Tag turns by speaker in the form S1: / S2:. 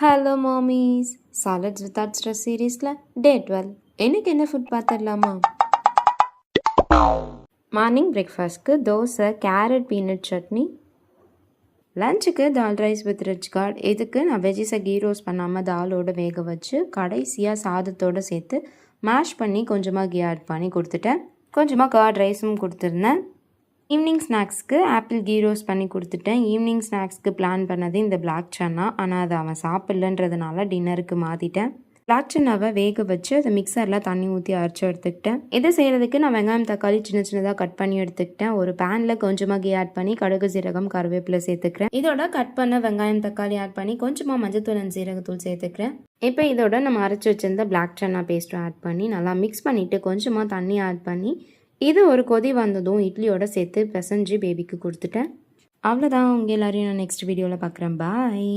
S1: Hello mommies, salads without stress சீரீஸில் day 12. எனக்கு என்ன ஃபுட் பார்த்துடலாமா? மார்னிங் பிரேக்ஃபாஸ்ட்க்கு தோசை, கேரட் பீனட் சட்னி. லஞ்சுக்கு dal rice with rich curd. இதுக்கு நான் வெஜ்ஜிஸை கீ ரோஸ்ட் பண்ணாமல் தாலோடு வேக வச்சு கடைசியாக சாதத்தோடு சேர்த்து மேஷ் பண்ணி கொஞ்சமாக கீ ஆட் பண்ணி கொடுத்துட்டேன். கொஞ்சமாக கர்ட் ரைஸும் கொடுத்துருந்தேன். ஈவினிங் ஸ்நாக்ஸ்க்கு ஆப்பிள் கீ ரோஸ்ட் பண்ணி கொடுத்துட்டேன். ஈவினிங் ஸ்நாக்ஸ்க்கு பிளான் பண்ணது இந்த பிளாக் சன்னா, ஆனால் அதை அவன் சாப்பிட்லன்றதுனால டின்னருக்கு மாற்றிட்டேன். பிளாக் சன்னாவை வேக வச்சு அதை மிக்சரில் தண்ணி ஊற்றி அரைச்சி எடுத்துக்கிட்டேன். இதை செய்கிறதுக்கு நான் வெங்காயம் தக்காளி சின்ன சின்னதாக கட் பண்ணி எடுத்துக்கிட்டேன். ஒரு பேனில் கொஞ்சமாக கீ ஆட் பண்ணி கடுகு சீரகம் கருவேப்பிலை சேர்த்துக்கிறேன். இதோட கட் பண்ண வெங்காயம் தக்காளி ஆட் பண்ணி கொஞ்சமாக மஞ்சத்தூள் அண்ட் சீரகத்தூள் சேர்த்துக்கிறேன். இப்போ இதோட நம்ம அரைச்சி வச்சிருந்த பிளாக் சன்னா பேஸ்ட்டும் ஆட் பண்ணி நல்லா மிக்ஸ் பண்ணிவிட்டு கொஞ்சமாக தண்ணி ஆட் பண்ணி இது ஒரு கொதி வந்ததும் இட்லியோட சேர்த்து பிசைஞ்சு பேபிக்கு கொடுத்துட்டேன். அவ்வளோதான். உங்கள் எல்லாரையும் நான் நெக்ஸ்ட் வீடியோவில் பார்க்குறேன். பாய்.